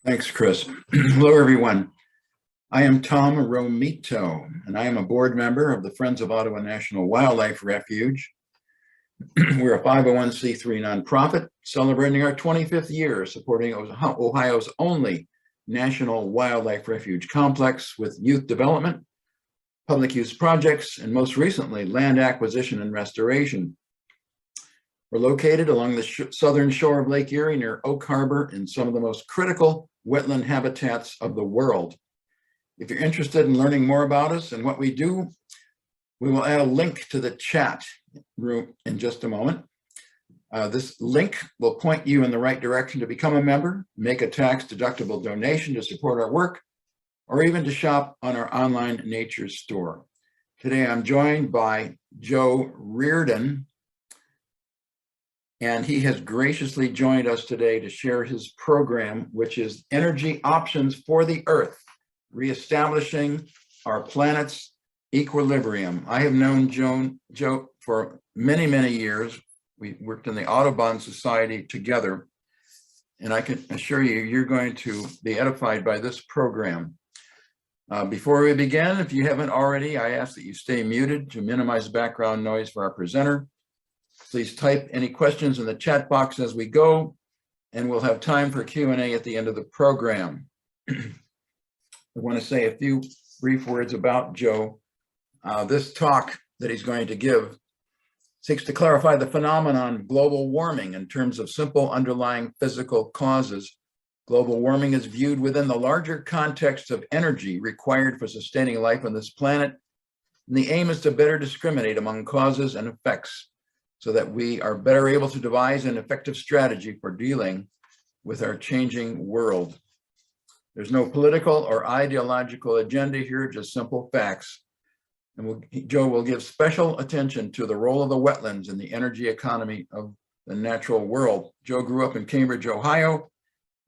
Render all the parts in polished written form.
Thanks, Chris. Hello, everyone. I am Tom Romito, and I am a board member of the Friends of Ottawa National Wildlife Refuge. We're a 501c3 nonprofit celebrating our 25th year supporting Ohio's only national wildlife refuge complex with youth development, public use projects, and most recently, land acquisition and restoration. We're located along the southern shore of Lake Erie near Oak Harbor in some of the most critical wetland habitats of the world. If you're interested in learning more about us and what we do, we will add a link to the chat room in just a moment. This link will point you in the right direction to become a member, make a tax-deductible donation to support our work, or even to shop on our online nature store. Today, I'm joined by Joe Reardon, and he has graciously joined us today to share his program, which is Energy Options for the Earth, Reestablishing Our Planet's Equilibrium. I have known Joe for many, many years. We worked in the Audubon Society together, and I can assure you, you're going to be edified by this program. Before we begin, if you haven't already, I ask that you stay muted to minimize background noise for our presenter. Please type any questions in the chat box as we go, and we'll have time for Q&A at the end of the program. I want to say a few brief words about Joe. This talk that he's going to give seeks to clarify the phenomenon of global warming in terms of simple underlying physical causes. Global warming is viewed within the larger context of energy required for sustaining life on this planet, and the aim is to better discriminate among causes and effects, so that we are better able to devise an effective strategy for dealing with our changing world. There's no political or ideological agenda here, just simple facts. And Joe will give special attention to the role of the wetlands in the energy economy of the natural world. Joe grew up in Cambridge, Ohio,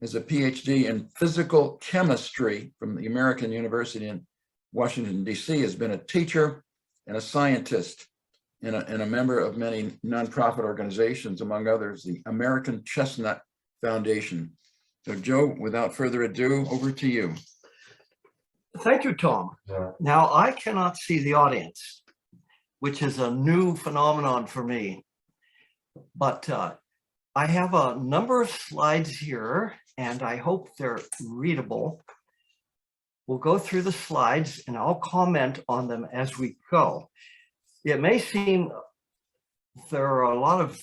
has a Ph.D. in physical chemistry from the American University in Washington, D.C., has been a teacher and a scientist, and a member of many nonprofit organizations, among others, the American Chestnut Foundation. So Joe, without further ado, over to you. Thank you, Tom. Now, I cannot see the audience, which is a new phenomenon for me, but I have a number of slides here, and I hope they're readable. We'll go through the slides, and I'll comment on them as we go. It may seem there are a lot of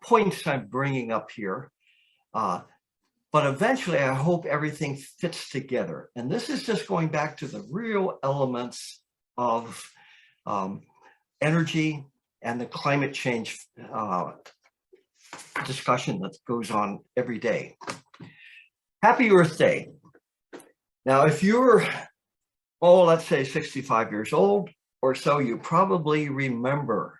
points I'm bringing up here, but eventually I hope everything fits together. And this is just going back to the real elements of energy and the climate change discussion that goes on every day. Happy Earth Day. Now, if you're, let's say 65 years old, or so, you probably remember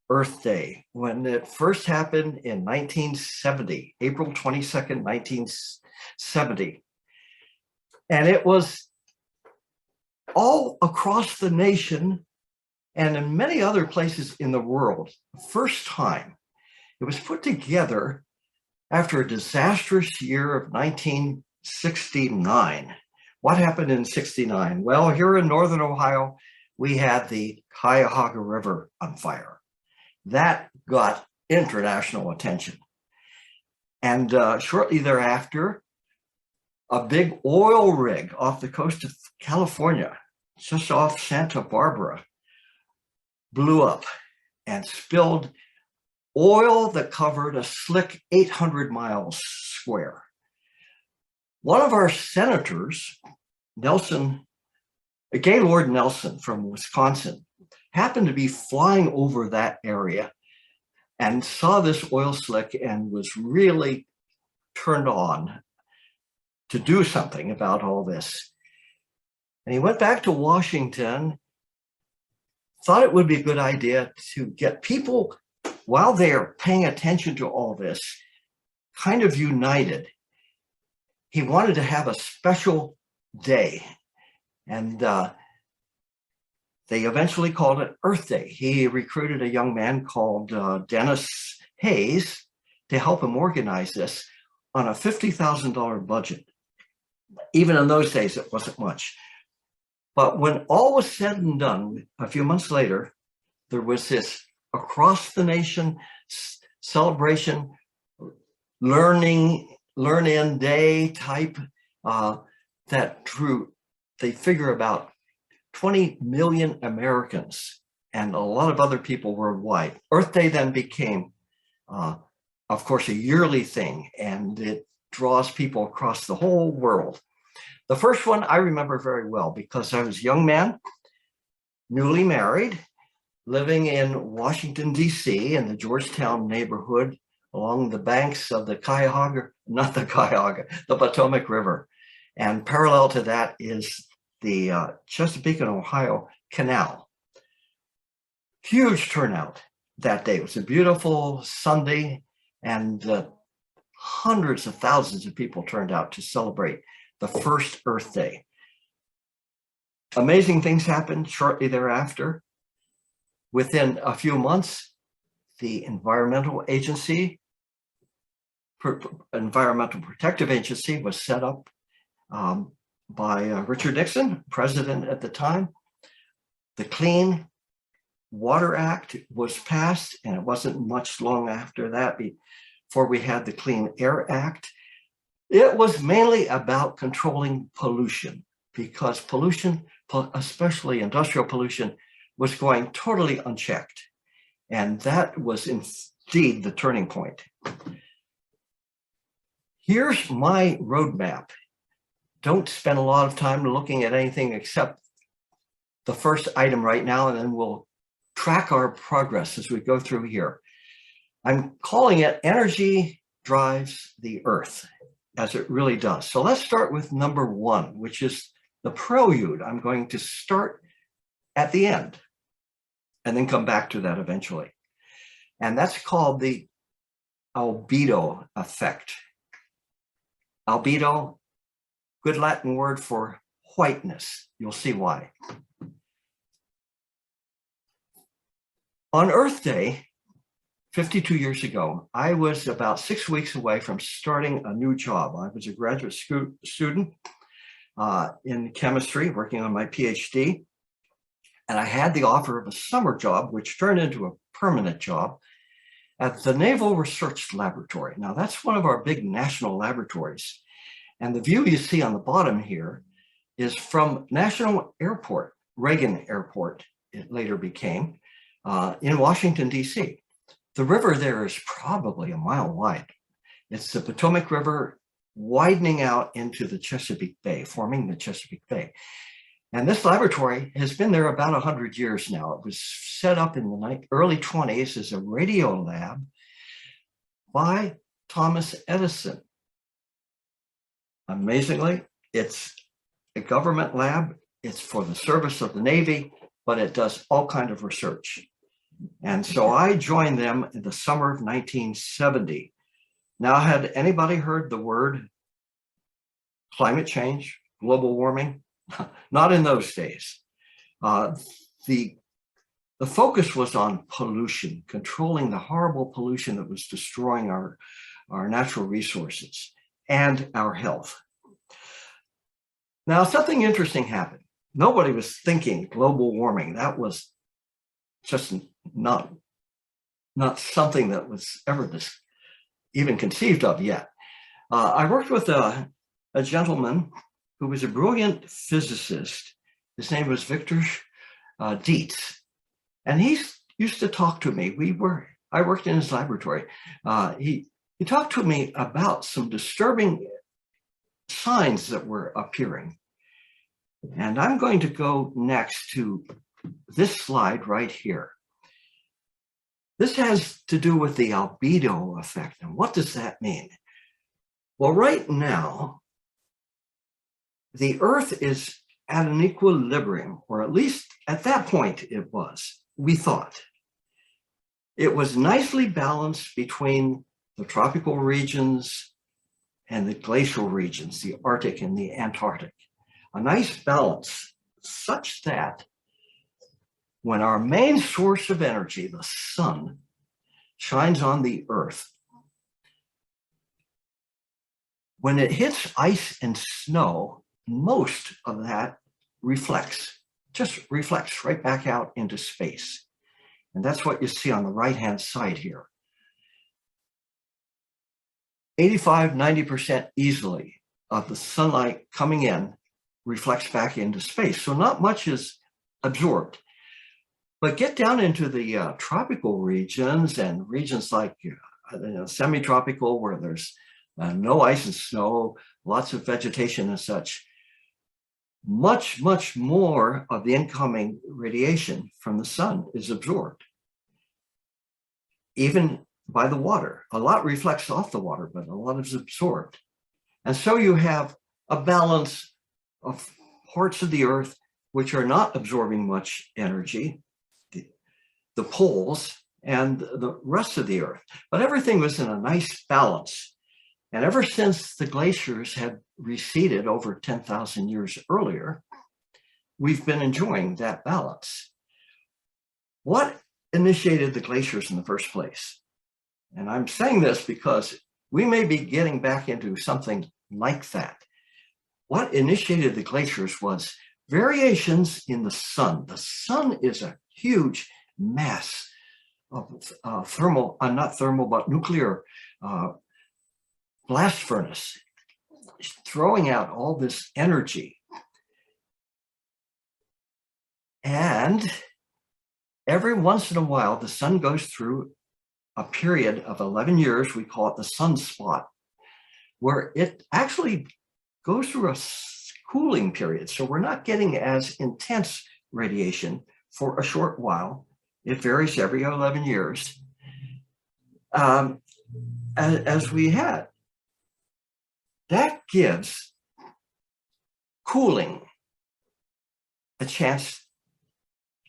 Earth Day when it first happened in 1970, April 22nd, 1970. And it was all across the nation and in many other places in the world. First time it was put together after a disastrous year of 1969. What happened in 69? Well, here in Northern Ohio, we had the Cuyahoga River on fire. That got international attention. And shortly thereafter, a big oil rig off the coast of California, just off Santa Barbara, blew up and spilled oil that covered a slick 800 miles square. One of our senators, Gaylord Nelson from Wisconsin, happened to be flying over that area and saw this oil slick and was really turned on to do something about all this. And he went back to Washington, thought it would be a good idea to get people, while they're paying attention to all this, kind of united. He wanted to have a special day. And they eventually called it Earth Day. He recruited a young man called Dennis Hayes to help him organize this. on a $50,000 budget. Even in those days, it wasn't much. But when all was said and done, a few months later, there was this across the nation celebration, learn-in day type that drew, they figure, about 20 million Americans and a lot of other people worldwide. Earth Day then became, of course, a yearly thing, and it draws people across the whole world. The first one I remember very well because I was a young man, newly married, living in Washington, D.C. in the Georgetown neighborhood along the banks of the the Potomac River. And parallel to that is the Chesapeake and Ohio Canal. Huge turnout that day. It was a beautiful Sunday, and hundreds of thousands of people turned out to celebrate the first Earth Day. Amazing things happened shortly thereafter. Within a few months, the Environmental Protective Agency was set up by Richard Nixon, president at the time. The Clean Water Act was passed, and it wasn't much long after that before we had the Clean Air Act. It was mainly about controlling pollution, because pollution, especially industrial pollution, was going totally unchecked. And that was indeed the turning point. Here's my roadmap. Don't spend a lot of time looking at anything except the first item right now, and then we'll track our progress as we go through here. I'm calling it Energy Drives the Earth, as it really does. So let's start with number one, which is the prelude. I'm going to start at the end and then come back to that eventually. And that's called the Albedo Effect. Albedo, good Latin word for whiteness. You'll see why. On Earth Day, 52 years ago, I was about 6 weeks away from starting a new job. I was a graduate student in chemistry, working on my Ph.D. And I had the offer of a summer job, which turned into a permanent job at the Naval Research Laboratory. Now, that's one of our big national laboratories. And the view you see on the bottom here is from National Airport, Reagan Airport, it later became, in Washington, D.C. The river there is probably a mile wide. It's the Potomac River widening out into the Chesapeake Bay, forming the Chesapeake Bay. And this laboratory has been there about 100 years now. It was set up in the early 20s as a radio lab by Thomas Edison. Amazingly, it's a government lab. It's for the service of the Navy, but it does all kinds of research. And so I joined them in the summer of 1970. Now, had anybody heard the word climate change, global warming? Not in those days. The focus was on pollution, controlling the horrible pollution that was destroying our natural resources and our health. Now, something interesting happened. Nobody was thinking global warming. That was just not something that was ever even conceived of yet. I worked with a gentleman who was a brilliant physicist. His name was Victor Dietz. And he used to talk to me. I worked in his laboratory. He talked to me about some disturbing signs that were appearing. And I'm going to go next to this slide right here. This has to do with the albedo effect. And what does that mean? Well, right now, the Earth is at an equilibrium, or at least at that point it was, we thought. It was nicely balanced between the tropical regions and the glacial regions, the Arctic and the Antarctic. A nice balance such that when our main source of energy, the sun, shines on the Earth, When it hits ice and snow, most of that just reflects right back out into space. And that's what you see on the right-hand side here. 85–90% easily of the sunlight coming in reflects back into space. So not much is absorbed. But get down into the tropical regions and regions like semi-tropical, where there's no ice and snow, lots of vegetation and such. Much, much more of the incoming radiation from the sun is absorbed. Even by the water. A lot reflects off the water, but a lot is absorbed. And so you have a balance of parts of the Earth which are not absorbing much energy, the poles, and the rest of the Earth. But everything was in a nice balance. And ever since the glaciers had receded over 10,000 years earlier, we've been enjoying that balance. What initiated the glaciers in the first place? And I'm saying this because we may be getting back into something like that. What initiated the glaciers was variations in the sun. The sun is a huge mass of nuclear blast furnace, throwing out all this energy. And every once in a while, the sun goes through a period of 11 years, we call it the sunspot, where it actually goes through a cooling period. So we're not getting as intense radiation for a short while. It varies every 11 years, as we had. That gives cooling a chance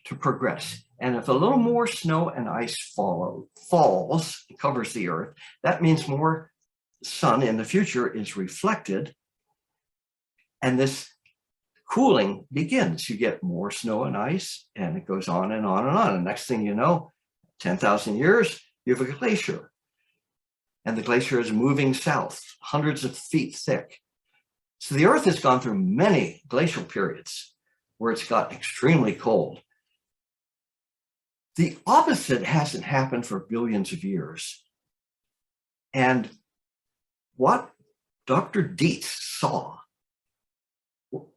to progress. And if a little more snow and ice falls, covers the Earth, that means more sun in the future is reflected. And this cooling begins. You get more snow and ice, and it goes on and on and on. And next thing you know, 10,000 years, you have a glacier. And the glacier is moving south, hundreds of feet thick. So the Earth has gone through many glacial periods where it's got extremely cold. The opposite hasn't happened for billions of years. And what Dr. Dietz saw,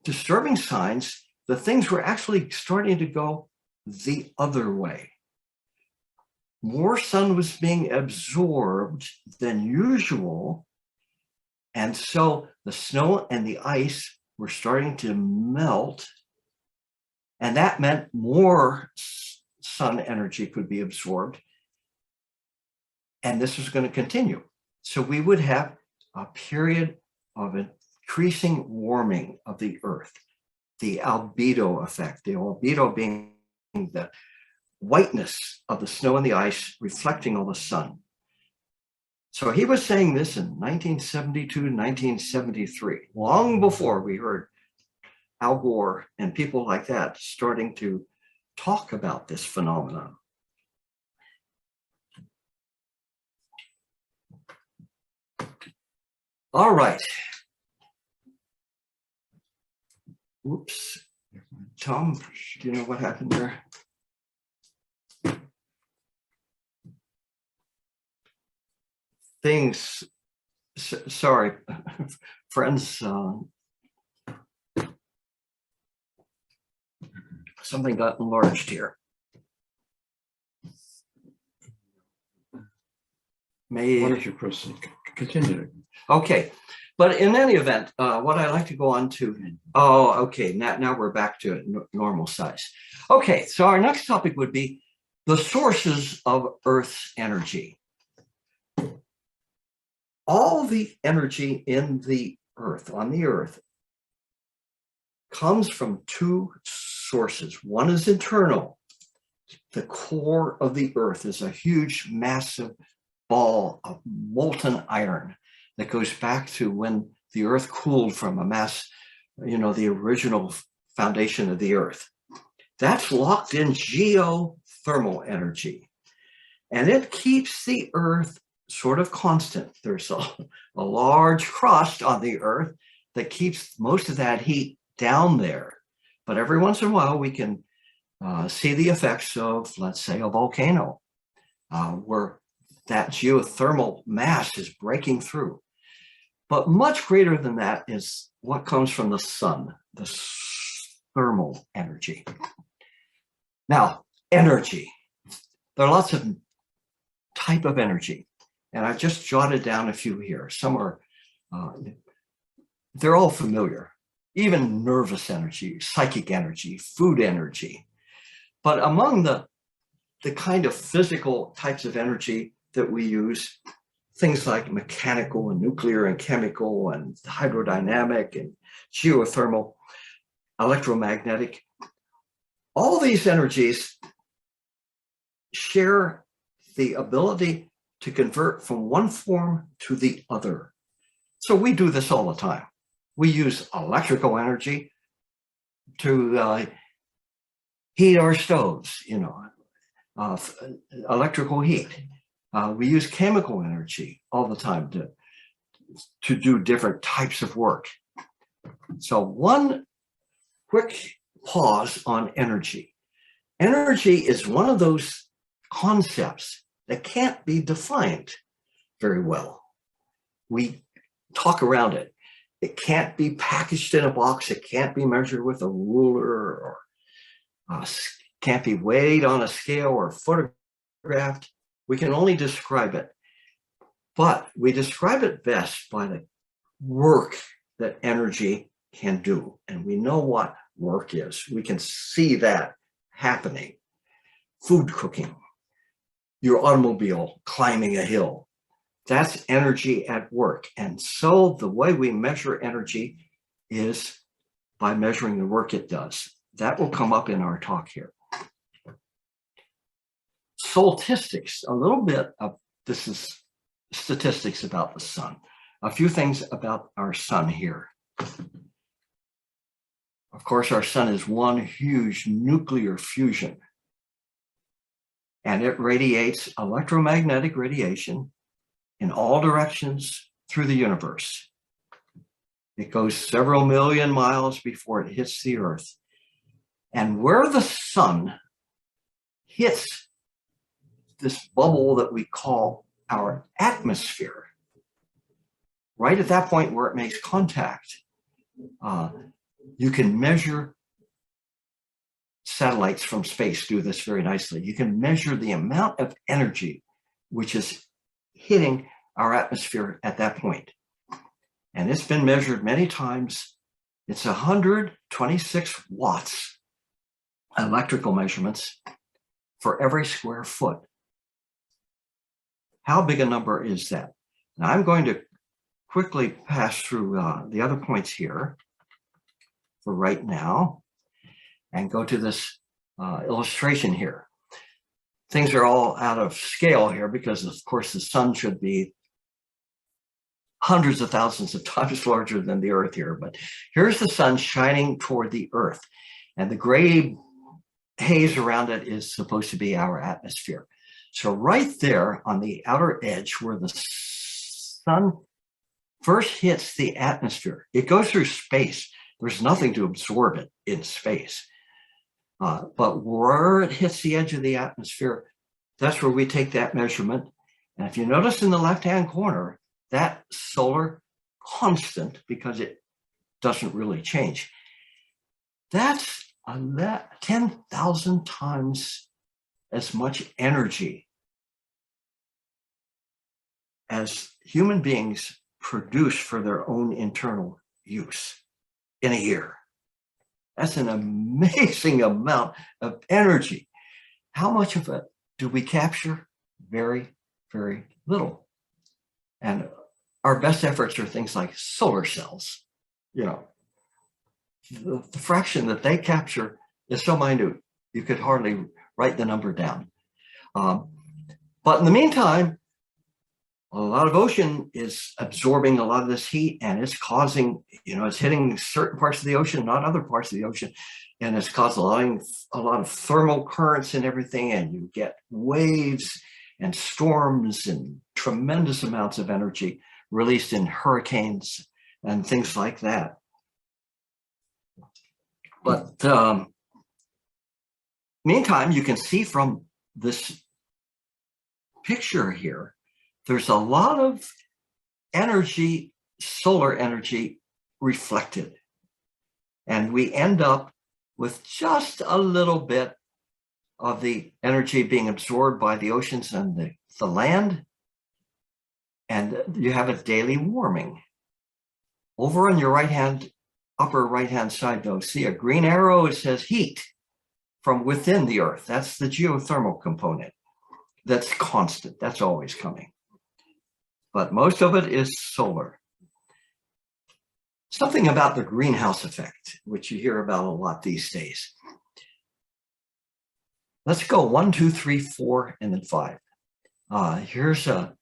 disturbing signs that things were actually starting to go the other way. More sun was being absorbed than usual. And so the snow and the ice were starting to melt. And that meant more sun energy could be absorbed. And this was going to continue. So we would have a period of increasing warming of the Earth, the albedo effect, the albedo being the whiteness of the snow and the ice reflecting all the sun. So he was saying this in 1972, 1973, long before we heard Al Gore and people like that starting to talk about this phenomenon. All right. Oops. Tom, do you know what happened there? Things, sorry, friends, something got enlarged here. Why don't you proceed? Continue. Okay, but in any event, what I like to go on to, oh, okay, now we're back to normal size. Okay, so our next topic would be the sources of Earth's energy. All the energy in the Earth, on the Earth, comes from two sources. One is internal. The core of the Earth is a huge, massive ball of molten iron that goes back to when the Earth cooled from a mass, the original foundation of the Earth. That's locked in geothermal energy. And it keeps the Earth sort of constant. There's a large crust on the Earth that keeps most of that heat down there. But every once in a while, we can see the effects of, let's say, a volcano, where that geothermal mass is breaking through. But much greater than that is what comes from the sun, the thermal energy. Now, energy. There are lots of type of energy, and I've just jotted down a few here. Some are, they're all familiar. Even nervous energy, psychic energy, food energy. But among the kind of physical types of energy that we use, things like mechanical and nuclear and chemical and hydrodynamic and geothermal, electromagnetic, all these energies share the ability to convert from one form to the other. So we do this all the time. We use electrical energy to heat our stoves, electrical heat. We use chemical energy all the time to do different types of work. So one quick pause on energy. Energy is one of those concepts that can't be defined very well. We talk around it. It can't be packaged in a box. It can't be measured with a ruler, or can't be weighed on a scale or photographed. We can only describe it. But we describe it best by the work that energy can do. And we know what work is. We can see that happening. Food cooking, your automobile climbing a hill. That's energy at work. And so the way we measure energy is by measuring the work it does. That will come up in our talk here. Solstistics, a little bit of this is statistics about the sun. A few things about our sun here. Of course, our sun is one huge nuclear fusion, and it radiates electromagnetic radiation in all directions through the universe. It goes several million miles before it hits the Earth. And where the sun hits this bubble that we call our atmosphere, right at that point where it makes contact, you can measure. Satellites from space do this very nicely. You can measure the amount of energy which is hitting our atmosphere at that point. And it's been measured many times. It's 126 watts electrical measurements for every square foot. How big a number is that? Now I'm going to quickly pass through the other points here for right now and go to this illustration here. Things are all out of scale here because, of course, the sun should be hundreds of thousands of times larger than the Earth here. But here's the sun shining toward the Earth, and the gray haze around it is supposed to be our atmosphere. So right there on the outer edge where the sun first hits the atmosphere, it goes through space. There's nothing to absorb it in space. But where it hits the edge of the atmosphere, that's where we take that measurement. And if you notice in the left-hand corner, that solar constant, because it doesn't really change, that's 10,000 times as much energy as human beings produce for their own internal use in a year. That's an amazing amount of energy. How much of it do we capture? Very, very little. And our best efforts are things like solar cells. The fraction that they capture is so minute, you could hardly write the number down. But in the meantime, a lot of ocean is absorbing a lot of this heat, and it's causing, it's hitting certain parts of the ocean, not other parts of the ocean, and it's causing a lot of thermal currents and everything, and you get waves and storms and tremendous amounts of energy released in hurricanes and things like that. But meantime, you can see from this picture here, there's a lot of energy, solar energy reflected. And we end up with just a little bit of the energy being absorbed by the oceans and the land. And you have a daily warming. Over on your upper right-hand side, though, see a green arrow, it says heat from within the Earth. That's the geothermal component. That's constant, that's always coming. But most of it is solar. Something about the greenhouse effect, which you hear about a lot these days. Let's go 1, 2, 3, 4, and then 5. Here's a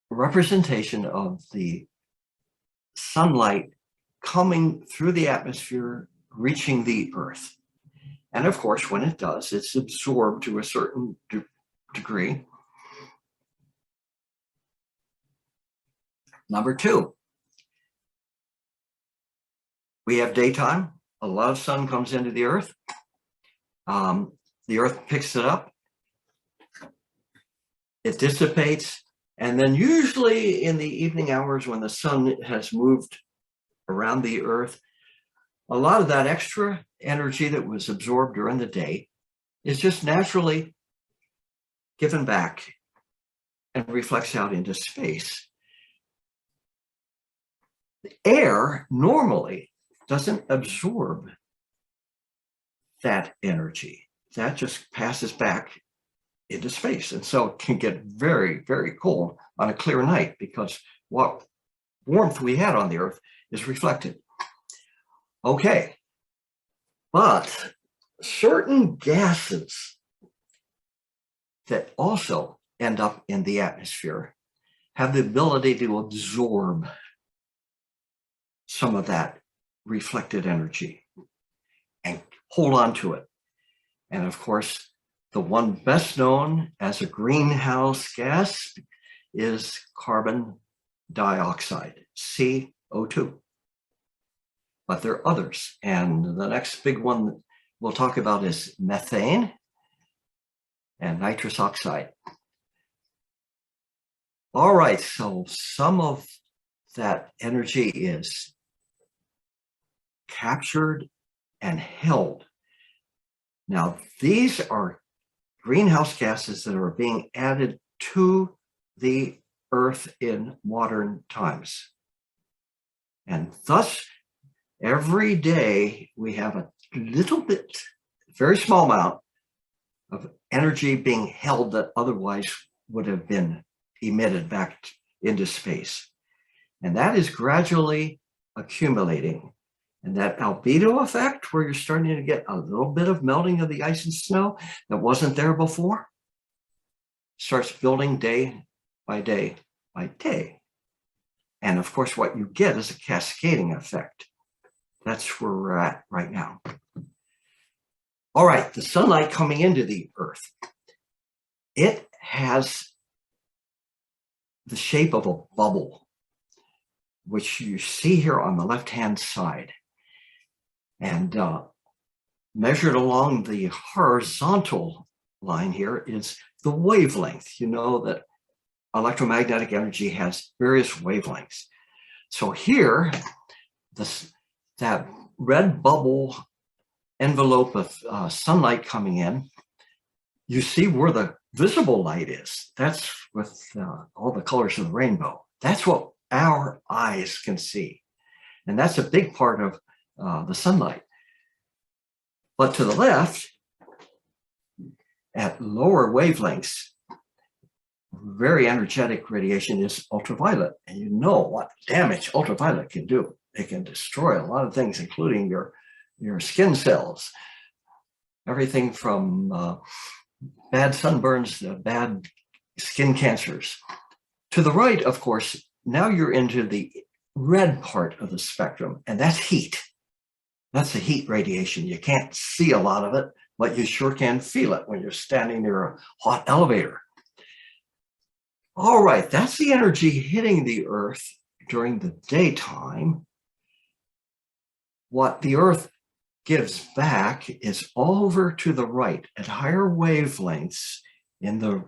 representation of the sunlight coming through the atmosphere, reaching the Earth. And of course, when it does, it's absorbed to a certain degree. Number 2, we have daytime. A lot of sun comes into the Earth. The Earth picks it up. It dissipates. And then usually in the evening hours when the sun has moved around the Earth, a lot of that extra energy that was absorbed during the day is just naturally given back and reflects out into space. The air normally doesn't absorb that energy. That just passes back into space. And so it can get very, very cold on a clear night because what warmth we had on the Earth is reflected. Okay, but certain gases that also end up in the atmosphere have the ability to absorb some of that reflected energy and hold on to it. And of course, the one best known as a greenhouse gas is carbon dioxide, CO2. But there are others. And the next big one we'll talk about is methane and nitrous oxide. All right, so some of that energy is captured and held. Now, these are greenhouse gases that are being added to the Earth in modern times. And thus, every day we have a little bit, very small amount of energy being held that otherwise would have been emitted back into space. And that is gradually accumulating. And that albedo effect, where you're starting to get a little bit of melting of the ice and snow that wasn't there before, starts building day by day by day. And of course, what you get is a cascading effect. That's where we're at right now. All right, the sunlight coming into the Earth. It has the shape of a bubble, which you see here on the left-hand side. And measured along the horizontal line here is the wavelength. You know that electromagnetic energy has various wavelengths. So here, that red bubble envelope of sunlight coming in, you see where the visible light is. That's with all the colors of the rainbow. That's what our eyes can see. And that's a big part of the sunlight. But to the left, at lower wavelengths, very energetic radiation is ultraviolet. And you know what damage ultraviolet can do. It can destroy a lot of things, including your skin cells. Everything from bad sunburns to bad skin cancers. To the right, of course, now you're into the red part of the spectrum, and that's heat. That's the heat radiation. You can't see a lot of it, but you sure can feel it when you're standing near a hot elevator. All right, that's the energy hitting the Earth during the daytime. What the Earth gives back is all over to the right at higher wavelengths in the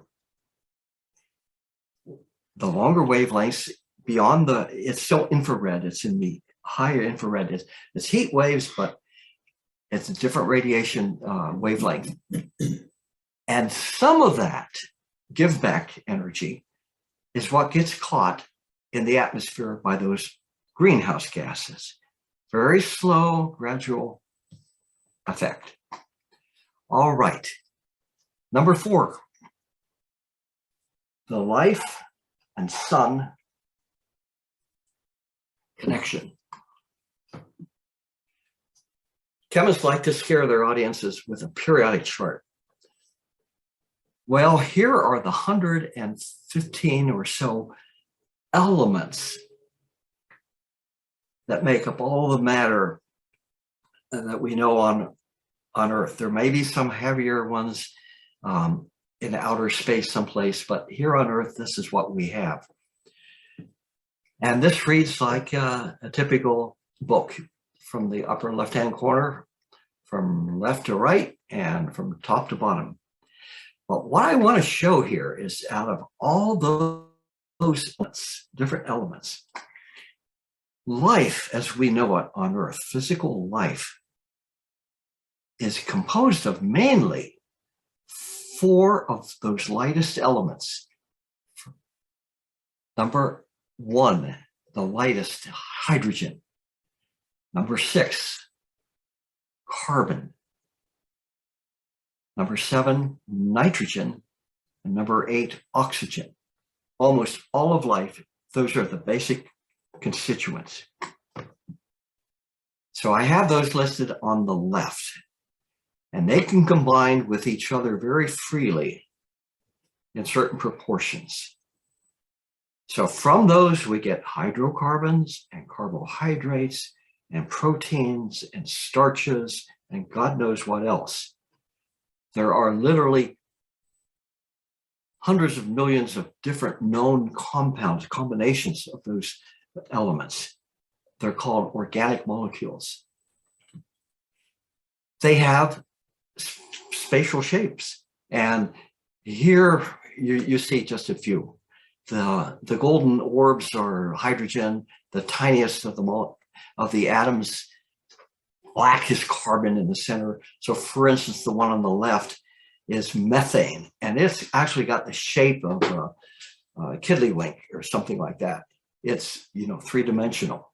longer wavelengths beyond it's still infrared, it's in the higher infrared. It's heat waves, but it's a different radiation wavelength. And some of that give back energy is what gets caught in the atmosphere by those greenhouse gases. Very slow, gradual effect. All right. Number 4, the life and sun connection. Chemists like to scare their audiences with a periodic chart. Well, here are the 115 or so elements that make up all the matter that we know on Earth. There may be some heavier ones in outer space someplace, but here on Earth, this is what we have. And this reads like a typical book from the upper left-hand corner, from left to right, and from top to bottom. But what I want to show here is out of all those different elements, life as we know it on Earth, physical life, is composed of mainly 4 of those lightest elements. Number 1, the lightest, hydrogen. Number 6, carbon. Number 7, nitrogen. And number 8, oxygen. Almost all of life, those are the basic constituents. So I have those listed on the left, and they can combine with each other very freely in certain proportions. So from those, we get hydrocarbons and carbohydrates and proteins and starches and God knows what else. There are literally hundreds of millions of different known compounds, combinations of those elements. They're called organic molecules. They have spatial shapes. And here you see just a few. The golden orbs are hydrogen, the tiniest of the atoms. Black is carbon in the center. So for instance, the one on the left is methane, and it's actually got the shape of a kiddlywink or something like that. It's, 3-dimensional.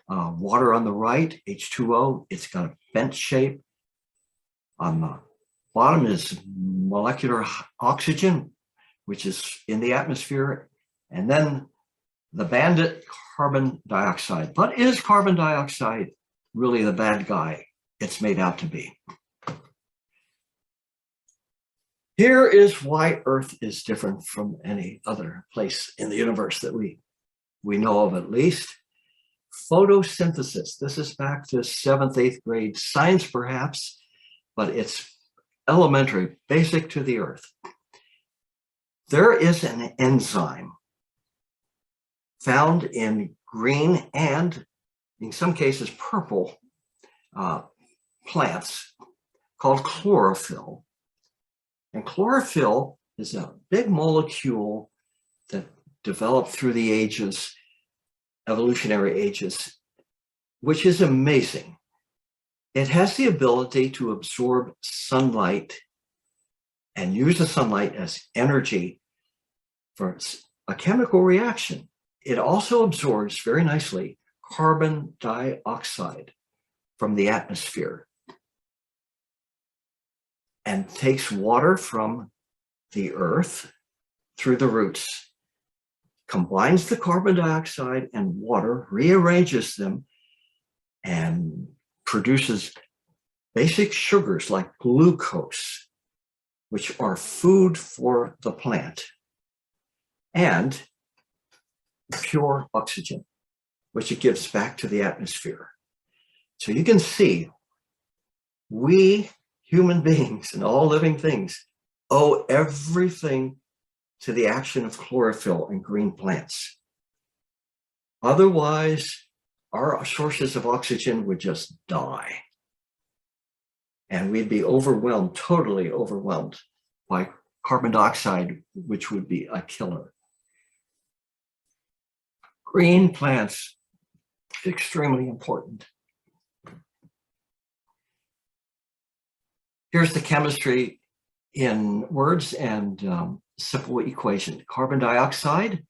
Water on the right, H2O, it's got a bent shape. On the bottom is molecular oxygen, which is in the atmosphere. And then the bandit, carbon dioxide. But is carbon dioxide really the bad guy it's made out to be? Here is why Earth is different from any other place in the universe that we know of, at least. Photosynthesis. This is back to 7th, 8th grade science, perhaps, but it's elementary, basic to the Earth. There is an enzyme found in green and, in some cases, purple plants called chlorophyll. And chlorophyll is a big molecule that developed through the ages, evolutionary ages, which is amazing. It has the ability to absorb sunlight and use the sunlight as energy for a chemical reaction. It also absorbs very nicely carbon dioxide from the atmosphere and takes water from the earth through the roots, combines the carbon dioxide and water, rearranges them, and produces basic sugars like glucose, which are food for the plant, and pure oxygen, which it gives back to the atmosphere. So you can see, we human beings and all living things owe everything to the action of chlorophyll in green plants. Otherwise, our sources of oxygen would just die. And we'd be overwhelmed, totally overwhelmed by carbon dioxide, which would be a killer. Green plants, extremely important. Here's the chemistry in words and simple equation. Carbon dioxide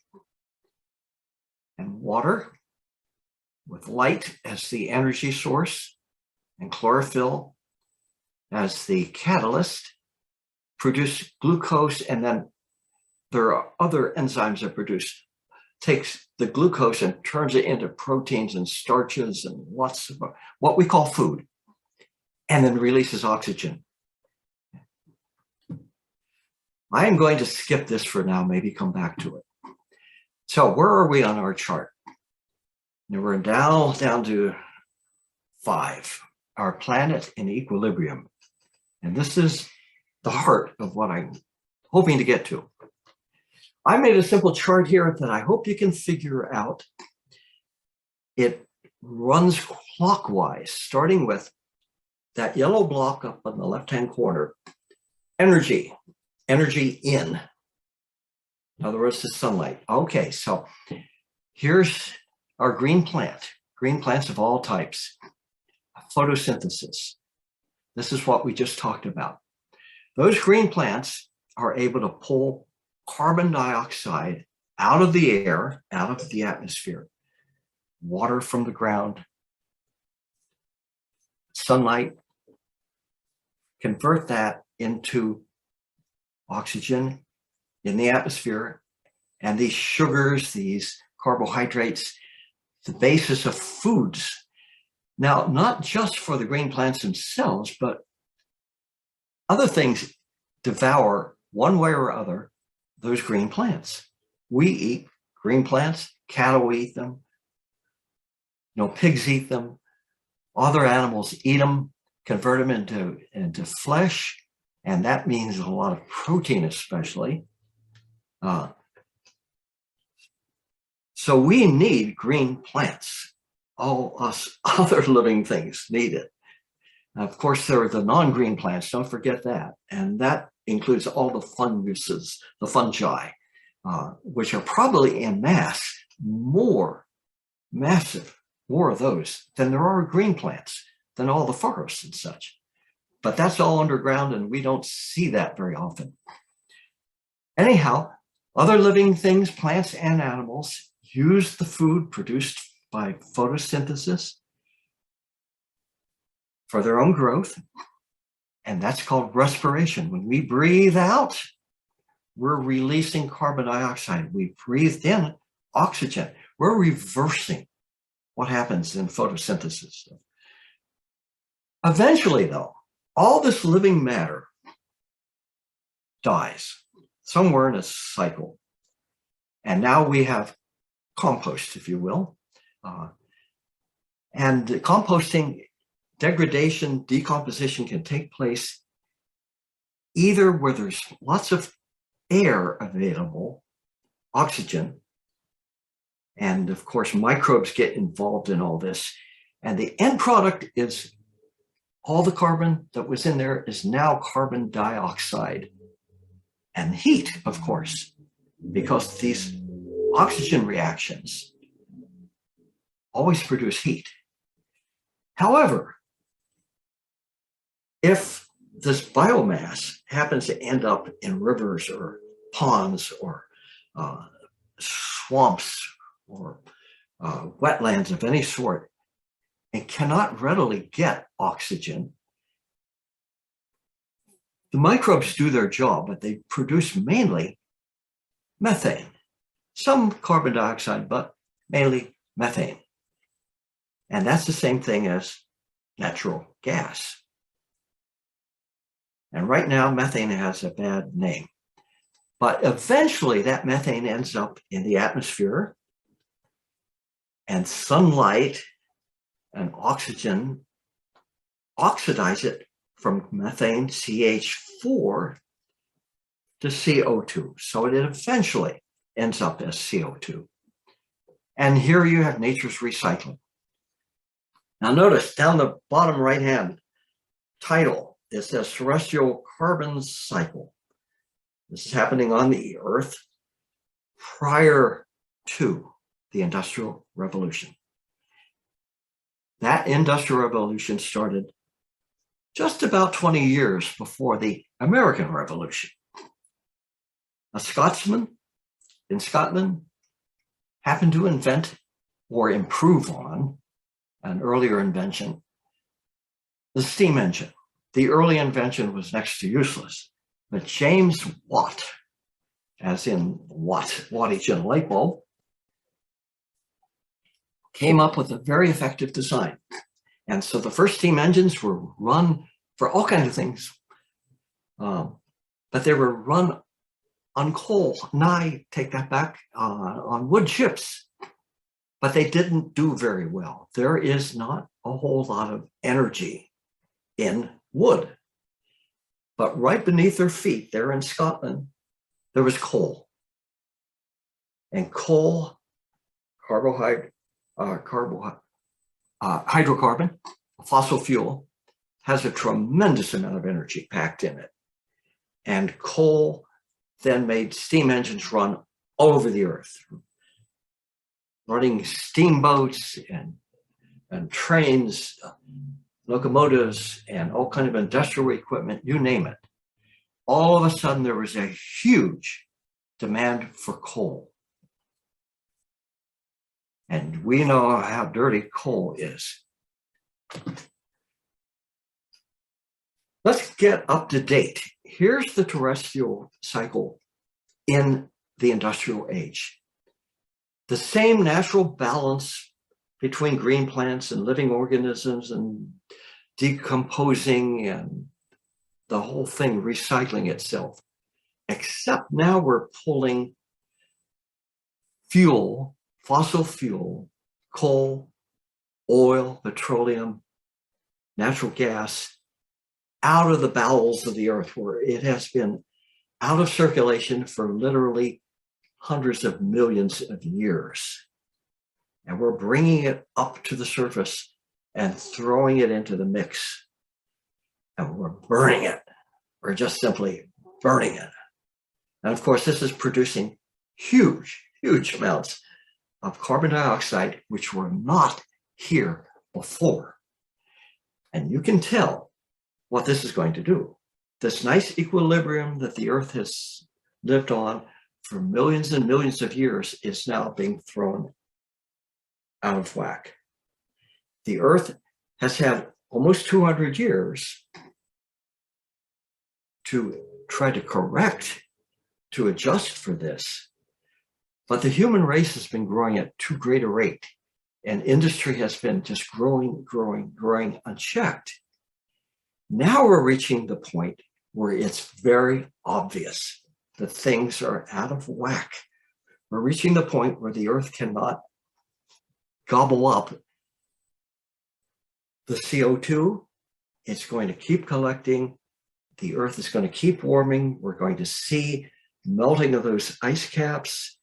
and water with light as the energy source and chlorophyll as the catalyst produce glucose, and then there are other enzymes that takes the glucose and turns it into proteins and starches and lots of what we call food, and then releases oxygen. I am going to skip this for now, maybe come back to it. So where are we on our chart? Now we're down to 5, our planet in equilibrium. And this is the heart of what I'm hoping to get to. I made a simple chart here that I hope you can figure out. It runs clockwise, starting with that yellow block up on the left-hand corner. Energy in. In other words, the sunlight. Okay, so here's our green plants of all types. Photosynthesis. This is what we just talked about. Those green plants are able to pull carbon dioxide out of the air, out of the atmosphere, water from the ground, sunlight, convert that into oxygen in the atmosphere, and these sugars, these carbohydrates, the basis of foods. Now, not just for the green plants themselves, but other things devour one way or other those green plants. We eat green plants, cattle eat them, pigs eat them, other animals eat them, convert them into flesh, and that means a lot of protein especially. So we need green plants. All us other living things need it. Of course, there are the non-green plants, don't forget that. And that includes all the funguses, the fungi, which are probably en masse, more of those than there are green plants, than all the forests and such. But that's all underground and we don't see that very often. Anyhow, other living things, plants and animals, use the food produced by photosynthesis for their own growth, and that's called respiration. When we breathe out, we're releasing carbon dioxide. We breathed in oxygen. We're reversing what happens in photosynthesis. Eventually, though, all this living matter dies somewhere in a cycle. And now we have compost, if you will. And composting, degradation, decomposition can take place either where there's lots of air available, oxygen, and of course microbes get involved in all this, and the end product is all the carbon that was in there is now carbon dioxide and heat, of course, because these oxygen reactions always produce heat. However, if this biomass happens to end up in rivers or ponds or swamps or wetlands of any sort and cannot readily get oxygen, the microbes do their job, but they produce mainly methane. Some carbon dioxide, but mainly methane. And that's the same thing as natural gas. And right now, methane has a bad name. But eventually, that methane ends up in the atmosphere, and sunlight and oxygen oxidize it from methane, CH4, to CO2. So it eventually ends up as CO2. And here you have nature's recycling. Now notice down the bottom right-hand title, it says Terrestrial Carbon Cycle. This is happening on the Earth prior to the Industrial Revolution. That Industrial Revolution started just about 20 years before the American Revolution. A Scotsman in Scotland happened to invent or improve on an earlier invention, the steam engine. The early invention was next to useless, but James Watt, as in wattage in a light bulb, came up with a very effective design. And so the first steam engines were run for all kinds of things, but they were run on coal. Now I take that back, on wood chips, but they didn't do very well. There is not a whole lot of energy in wood. But right beneath their feet there in Scotland, there was coal. And coal, hydrocarbon, fossil fuel, has a tremendous amount of energy packed in it. And coal then made steam engines run all over the earth, running steamboats and trains, locomotives, and all kind of industrial equipment, you name it. All of a sudden, there was a huge demand for coal. And we know how dirty coal is. Let's get up to date. Here's the terrestrial cycle in the industrial age. The same natural balance between green plants and living organisms and decomposing and the whole thing recycling itself, except now we're pulling fuel, fossil fuel, coal, oil, petroleum, natural gas, out of the bowels of the earth where it has been out of circulation for literally hundreds of millions of years. And we're bringing it up to the surface and throwing it into the mix. And we're burning it. We're just simply burning it. And of course, this is producing huge, huge amounts of carbon dioxide, which were not here before. And you can tell what this is going to do. This nice equilibrium that the Earth has lived on for millions and millions of years is now being thrown out of whack. The Earth has had almost 200 years to try to correct, to adjust for this. But the human race has been growing at too great a rate, and industry has been just growing, growing, growing unchecked. Now we're reaching the point where it's very obvious that things are out of whack. We're reaching the point where the Earth cannot gobble up the CO2. It's going to keep collecting. The Earth is going to keep warming. We're going to see melting of those ice caps,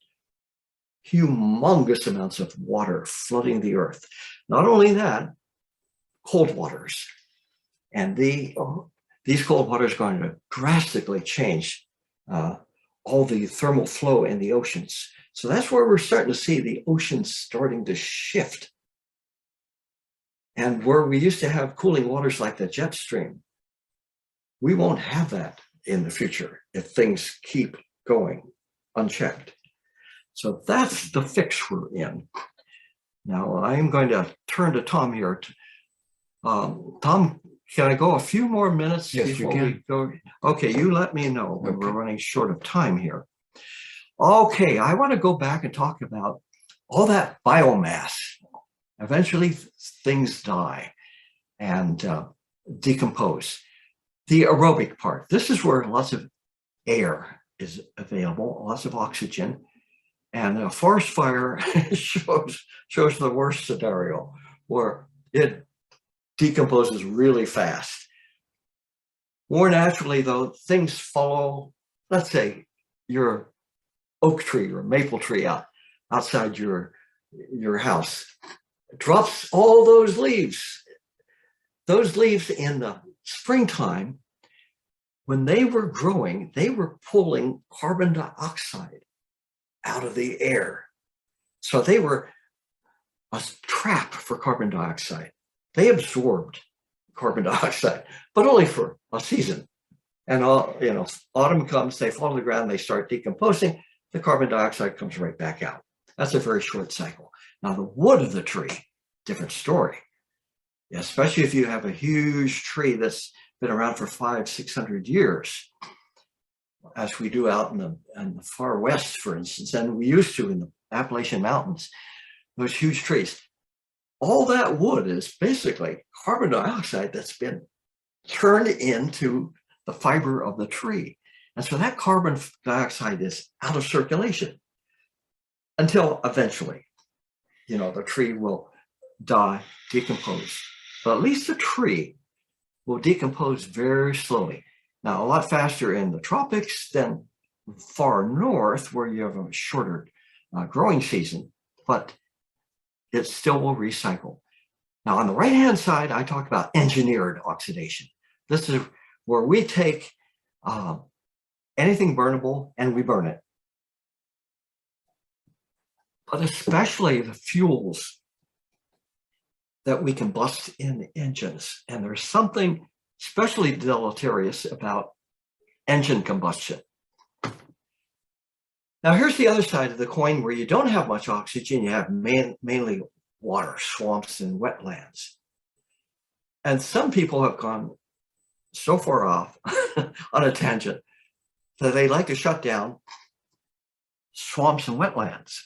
humongous amounts of water flooding the Earth. Not only that, cold waters. And these cold waters are going to drastically change all the thermal flow in the oceans. So that's where we're starting to see the oceans starting to shift. And where we used to have cooling waters like the jet stream, we won't have that in the future if things keep going unchecked. So that's the fix we're in. Now I'm going to turn to Tom here. Tom, can I go a few more minutes before we go? Okay, you let me know when we're running short of time here. Okay, I want to go back and talk about all that biomass. Eventually things die and decompose. The aerobic part, this is where lots of air is available, lots of oxygen. And a forest fire shows the worst scenario where it decomposes really fast. More naturally, though, things follow let's say your oak tree or maple tree outside your house, drops all those leaves. Those leaves in the springtime, when they were growing, they were pulling carbon dioxide out of the air. So they were a trap for carbon dioxide. They absorbed carbon dioxide, but only for a season. And autumn comes, they fall to the ground, they start decomposing, the carbon dioxide comes right back out. That's a very short cycle. Now the wood of the tree, different story. Especially if you have a huge tree that's been around for 500-600 years, as we do out in the far west, for instance, and we used to in the Appalachian Mountains, those huge trees. All that wood is basically carbon dioxide that's been turned into the fiber of the tree. And so that carbon dioxide is out of circulation until eventually, the tree will die, decompose. But at least the tree will decompose very slowly. Now, a lot faster in the tropics than far north, where you have a shorter growing season, but it still will recycle. Now, on the right-hand side, I talk about engineered oxidation. This is where we take anything burnable and we burn it. But especially the fuels that we combust in engines. And there's something especially deleterious about engine combustion. Now, here's the other side of the coin where you don't have much oxygen. You have mainly water, swamps, and wetlands. And some people have gone so far off on a tangent that they like to shut down swamps and wetlands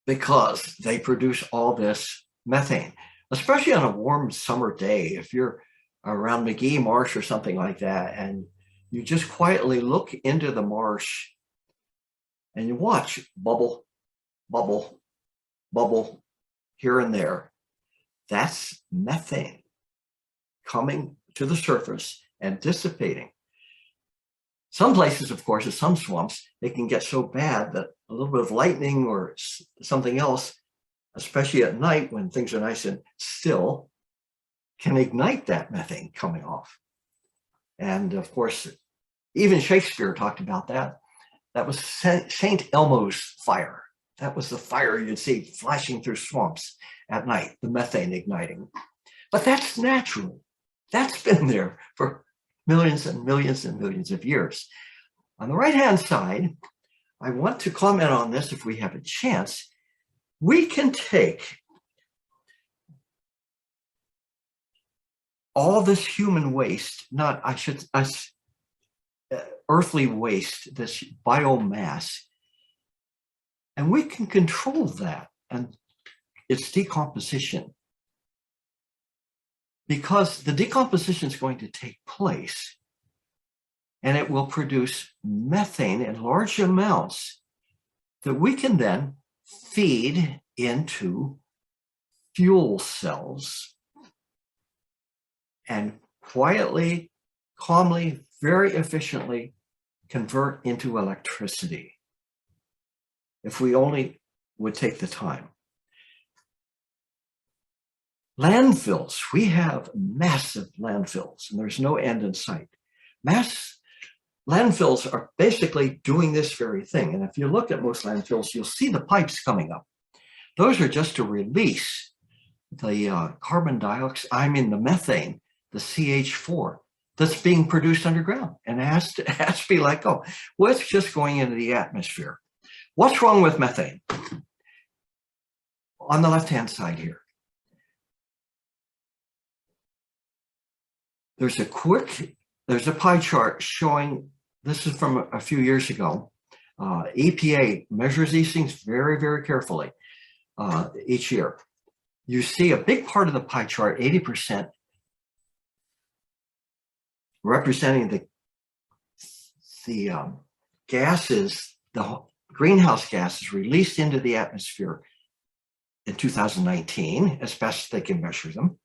because they produce all this methane, especially on a warm summer day. If you're around McGee Marsh or something like that, and you just quietly look into the marsh and you watch bubble, bubble, bubble here and there, that's methane coming to the surface and dissipating. Some places, of course, in some swamps, they can get so bad that a little bit of lightning or something else, especially at night when things are nice and still, can ignite that methane coming off. And of course, even Shakespeare talked about that. That was St. Elmo's fire. That was the fire you'd see flashing through swamps at night, the methane igniting. But that's natural. That's been there for millions and millions and millions of years. On the right-hand side, I want to comment on this if we have a chance. We can take all this human waste, earthly waste, this biomass, and we can control that and its decomposition, because the decomposition is going to take place and it will produce methane in large amounts that we can then feed into fuel cells and quietly, calmly, very efficiently convert into electricity if we only would take the time. Landfills, we have massive landfills and there's no end in sight. Landfills are basically doing this very thing. And if you look at most landfills, you'll see the pipes coming up. Those are just to release the carbon dioxide, the methane, the CH4 that's being produced underground and has to be let go. Well, it's just going into the atmosphere. What's wrong with methane? On the left-hand side here, there's a pie chart showing, this is from a few years ago. EPA measures these things very, very carefully each year. You see a big part of the pie chart, 80%, representing the gases, the greenhouse gases released into the atmosphere in 2019, as best as they can measure them.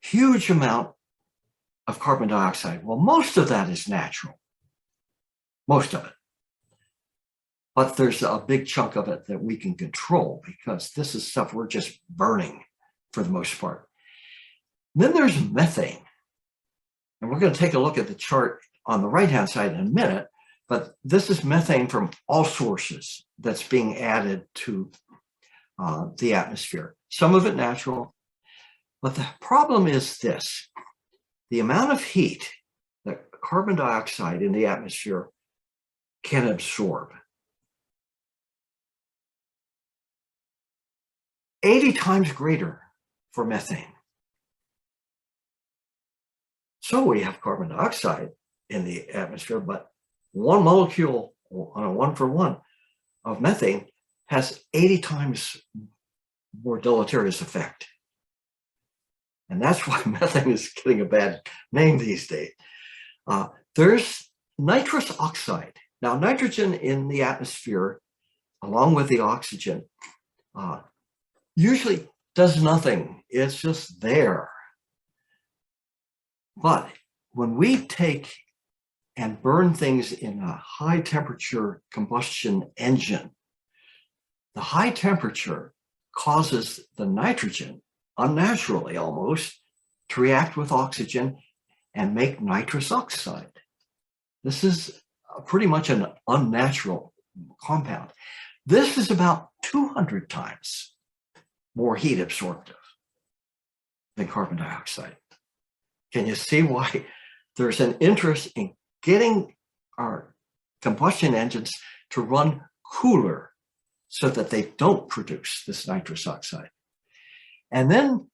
Huge amount of carbon dioxide. Well, most of that is natural. most of it. But there's a big chunk of it that we can control because this is stuff we're just burning for the most part. Then there's methane. And we're going to take a look at the chart on the right-hand side in a minute, but this is methane from all sources that's being added to the atmosphere. Some of it natural, but the problem is this. The amount of heat that carbon dioxide in the atmosphere can absorb. 80 times greater for methane. So we have carbon dioxide in the atmosphere, but one molecule on a 1-for-1 of methane has 80 times more deleterious effect. And that's why methane is getting a bad name these days. There's nitrous oxide. Now, nitrogen in the atmosphere, along with the oxygen, usually does nothing. It's just there. But when we take and burn things in a high temperature combustion engine, the high temperature causes the nitrogen, unnaturally almost, to react with oxygen and make nitrous oxide. This is pretty much an unnatural compound. This is about 200 times more heat absorptive than carbon dioxide. Can you see why there's an interest in getting our combustion engines to run cooler so that they don't produce this nitrous oxide? And then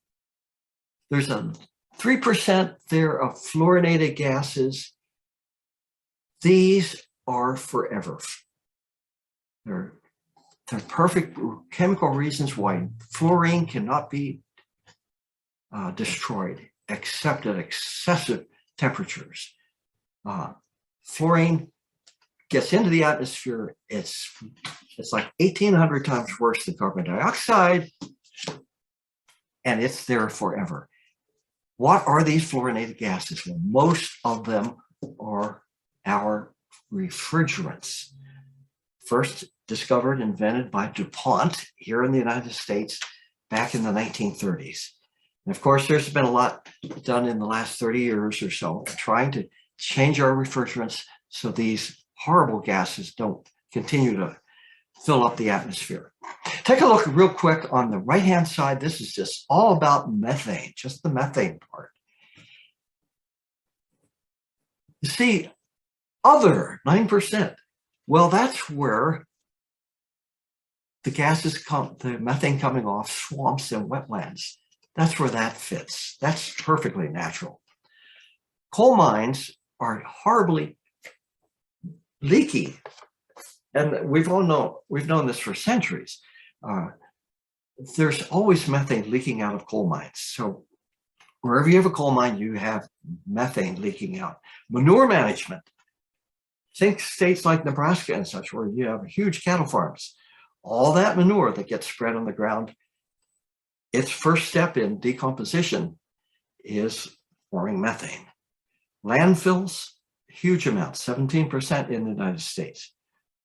there's a 3% there of fluorinated gases. These are forever. They're perfect chemical reasons why fluorine cannot be destroyed except at excessive temperatures. Fluorine gets into the atmosphere, it's like 1,800 times worse than carbon dioxide, and it's there forever. What are these fluorinated gases? Well, most of them are our refrigerants. First discovered, invented by DuPont here in the United States back in the 1930s. And of course, there's been a lot done in the last 30 years or so trying to change our refrigerants so these horrible gases don't continue to fill up the atmosphere. Take a look real quick on the right-hand side. This is just all about methane, just the methane part. You see, other 9%. Well, that's where the gases come, the methane coming off swamps and wetlands. That's where that fits. That's perfectly natural. Coal mines are horribly leaky. And we've known this for centuries. There's always methane leaking out of coal mines. So wherever you have a coal mine, you have methane leaking out. Manure management. Think states like Nebraska and such, where you have huge cattle farms. All that manure that gets spread on the ground, its first step in decomposition is forming methane. Landfills, huge amounts, 17% in the United States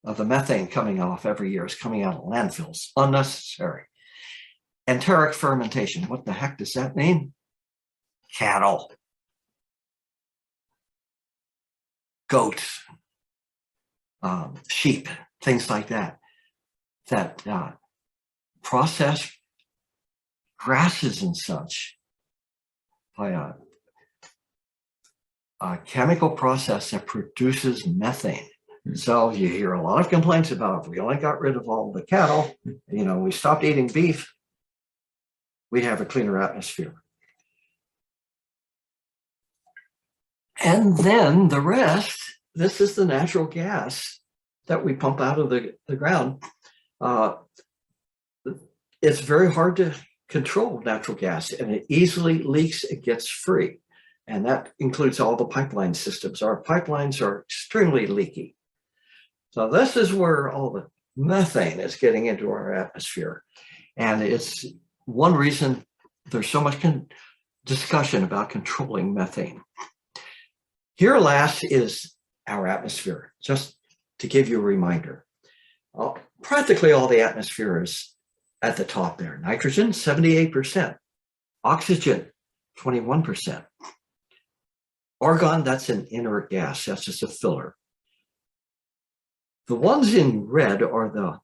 of the methane coming off every year is coming out of landfills, unnecessary. Enteric fermentation, what the heck does that mean? Cattle, goats, sheep, things like that, that process grasses and such by a chemical process that produces methane. So you hear a lot of complaints about if we only got rid of all the cattle, we stopped eating beef, we'd have a cleaner atmosphere. And then the rest, this is the natural gas that we pump out of the ground. It's very hard to control natural gas, and it easily leaks, it gets free. And that includes all the pipeline systems. Our pipelines are extremely leaky. So this is where all the methane is getting into our atmosphere. And it's one reason there's so much discussion about controlling methane. Here last is our atmosphere, just to give you a reminder. Practically all the atmosphere is at the top there. Nitrogen, 78%. Oxygen, 21%. Argon, that's an inert gas. That's just a filler. The ones in red are the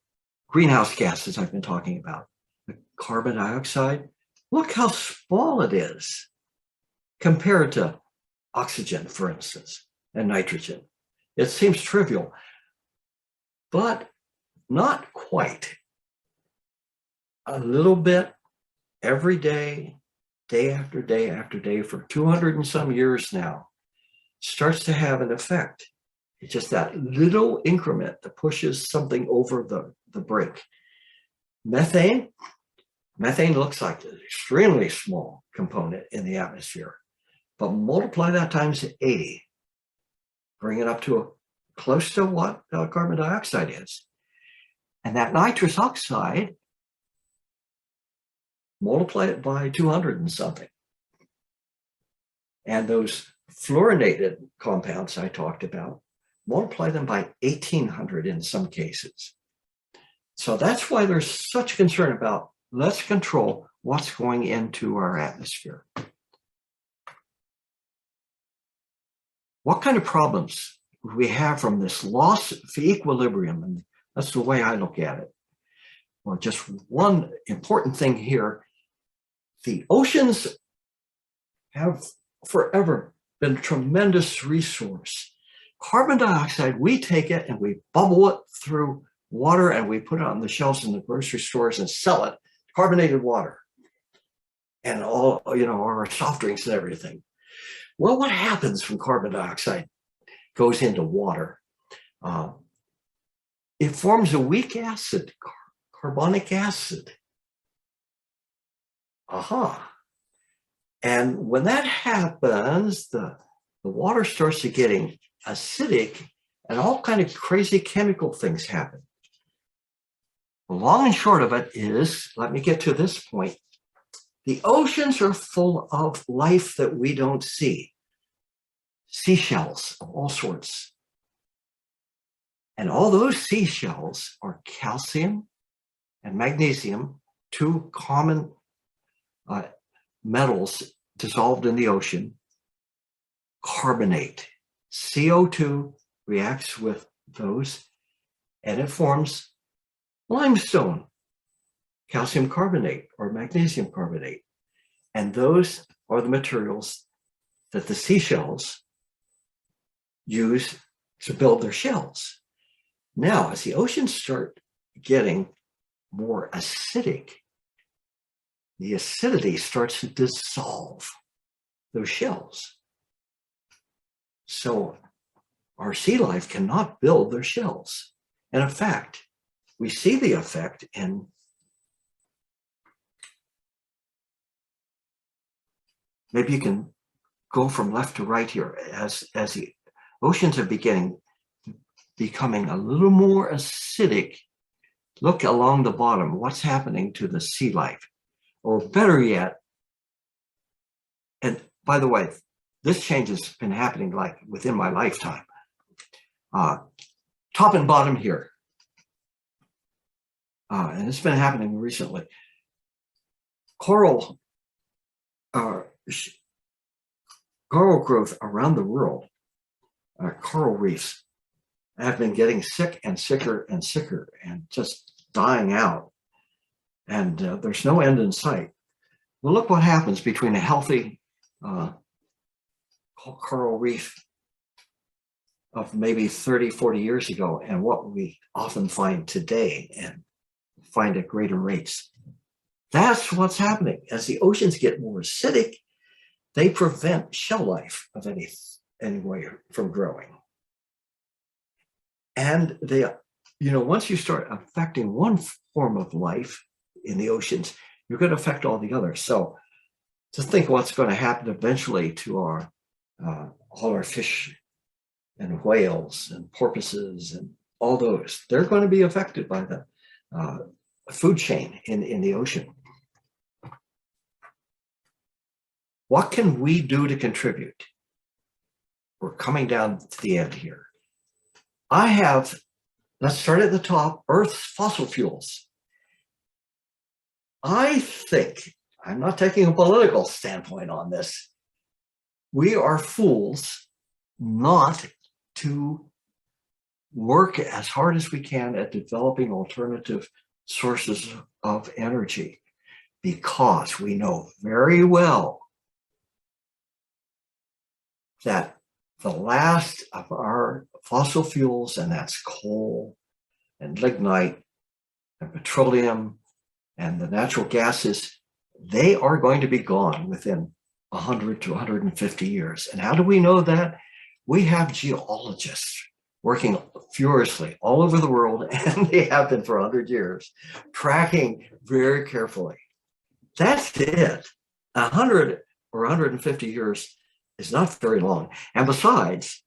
greenhouse gases I've been talking about. The carbon dioxide, look how small it is compared to oxygen, for instance, and nitrogen. It seems trivial, but not quite. A little bit every day, day after day after day for 200 and some years now, starts to have an effect. It's just that little increment that pushes something over the brink. Methane looks like an extremely small component in the atmosphere, but multiply that times 80, bring it up to close to what carbon dioxide is. And that nitrous oxide, multiply it by 200 and something. And those fluorinated compounds I talked about, multiply them by 1800 in some cases. So that's why there's such concern about let's control what's going into our atmosphere. What kind of problems do we have from this loss of equilibrium? And that's the way I look at it. Well, just one important thing here. The oceans have forever been a tremendous resource. Carbon dioxide, we take it and we bubble it through water and we put it on the shelves in the grocery stores and sell it, carbonated water, and all, our soft drinks and everything. Well, what happens when carbon dioxide goes into water? It forms a weak acid, carbonic acid. And when that happens, the water starts to getting acidic and all kind of crazy chemical things happen. The long and short of it is, let me get to this point. The oceans are full of life that we don't see. Seashells of all sorts. And all those seashells are calcium and magnesium, two common metals dissolved in the ocean. Carbonate. CO2 reacts with those and it forms limestone, calcium carbonate or magnesium carbonate. And those are the materials that the seashells use to build their shells. Now, as the oceans start getting more acidic, the acidity starts to dissolve those shells. So our sea life cannot build their shells. And in fact, we see the effect in maybe you can go from left to right here as the oceans are becoming a little more acidic. Look along the bottom, what's happening to the sea life? Or better yet, and by the way, this change has been happening like within my lifetime. Top and bottom here. And it's been happening recently. Coral growth around the world, coral reefs, have been getting sick and sicker and sicker and just dying out. And there's no end in sight. Well, look what happens between a healthy coral reef of maybe 30, 40 years ago and what we often find today and find at greater rates. That's what's happening. As the oceans get more acidic, they prevent shell life of any way from growing. And they, once you start affecting one form of life in the oceans, you're going to affect all the others. So just think what's going to happen eventually to our all our fish and whales and porpoises and all those. They're going to be affected by the food chain in the ocean. What can we do to contribute? We're coming down to the end here. let's start at the top, Earth's fossil fuels. I think, I'm not taking a political standpoint on this, we are fools not to work as hard as we can at developing alternative sources of energy, because we know very well that the last of our fossil fuels, and that's coal and lignite and petroleum and the natural gases, they are going to be gone within 100 to 150 years. And how do we know that? We have geologists working furiously all over the world, and they have been for 100 years, tracking very carefully. That's it. 100 or 150 years is not very long. And besides,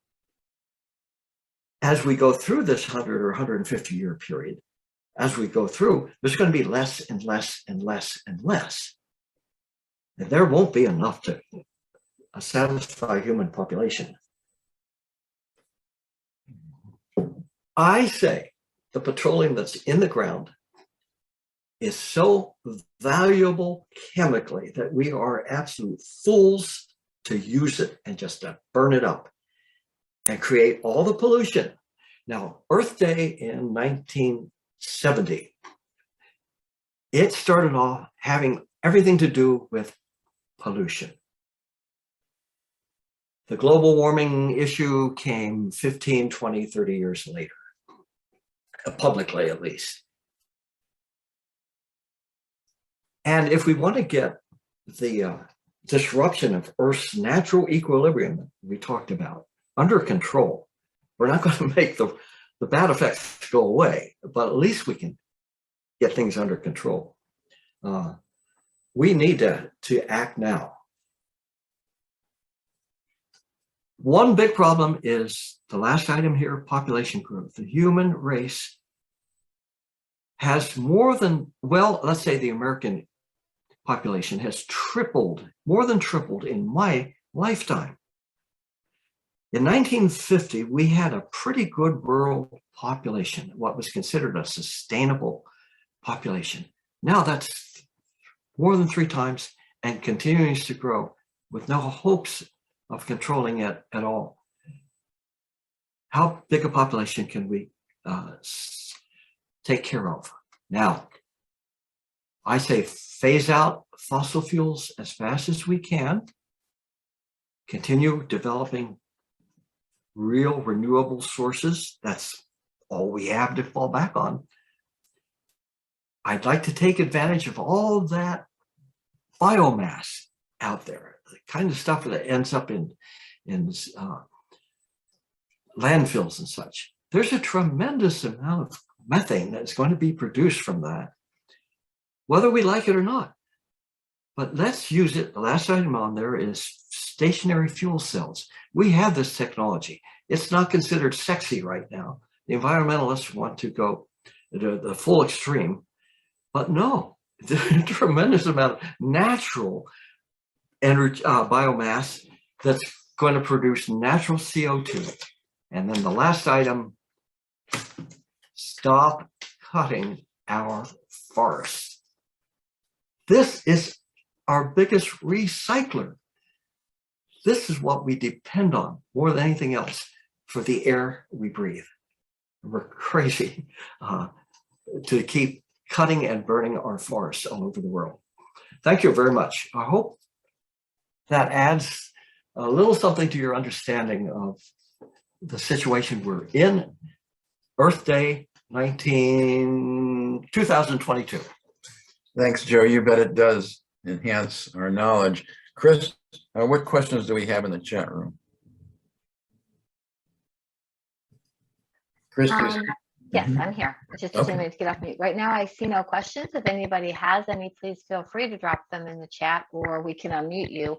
as we go through this 100 or 150 year period, as we go through, there's going to be less and less and less and less. And there won't be enough to satisfy human population. I say the petroleum that's in the ground is so valuable chemically that we are absolute fools to use it and just to burn it up and create all the pollution. Now, Earth Day in 1970, it started off having everything to do with pollution. The global warming issue came 15, 20, 30 years later, publicly at least. And if we want to get the disruption of Earth's natural equilibrium we talked about under control, we're not going to make the bad effects go away, but at least we can get things under control. We need to act now. One big problem is the last item here, population growth. The human race has more than, well, let's say the American population has tripled, more than tripled in my lifetime. In 1950, we had a pretty good world population, what was considered a sustainable population. Now that's more than 3 times and continues to grow with no hopes of controlling it at all. How big a population can we take care of? Now, I say phase out fossil fuels as fast as we can, continue developing real renewable sources. That's all we have to fall back on. I'd like to take advantage of all that biomass out there, the kind of stuff that ends up in landfills and such. There's a tremendous amount of methane that's going to be produced from that, whether we like it or not. But let's use it. The last item on there is stationary fuel cells. We have this technology. It's not considered sexy right now. The environmentalists want to go to the full extreme, but no, there's a tremendous amount of natural energy, biomass that's going to produce natural CO2. And then the last item, stop cutting our forests. This is our biggest recycler. This is what we depend on more than anything else for the air we breathe. We're crazy to keep cutting and burning our forests all over the world. Thank you very much. I hope that adds a little something to your understanding of the situation we're in. Earth Day 2022. Thanks, Joe. You bet it does enhance our knowledge. Chris, what questions do we have in the chat room? Chris, yes, I'm here. Just attempting to get off mute. Right now, I see no questions. If anybody has any, please feel free to drop them in the chat, or we can unmute you.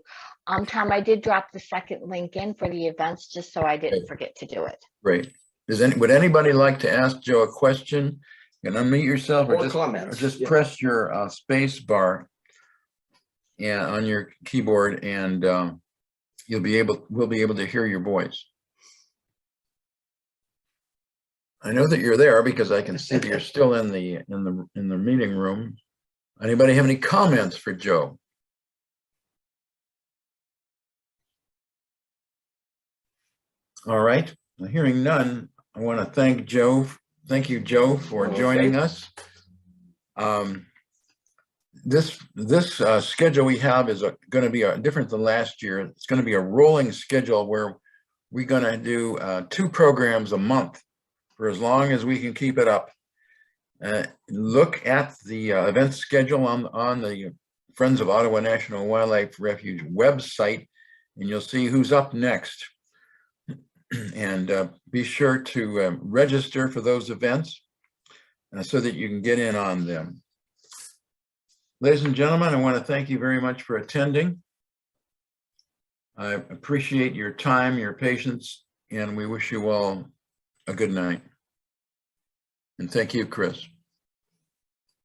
Tom, I did drop the second link in for the events just so I didn't forget to do it. Great. Would anybody like to ask Joe a question? You can unmute yourself or just press your space bar on your keyboard, and we'll be able to hear your voice. I know that you're there because I can see that you're still in the meeting room. Anybody have any comments for Joe? All right, hearing none, I want to thank Joe. Thank you, Joe, for joining us. This schedule we have is going to be different than last year. It's going to be a rolling schedule where we're going to do 2 programs a month for as long as we can keep it up. Look at the event schedule on the Friends of Ottawa National Wildlife Refuge website, and you'll see who's up next. And be sure to register for those events so that you can get in on them. Ladies and gentlemen, I want to thank you very much for attending. I appreciate your time, your patience, and we wish you all a good night. And thank you, Chris.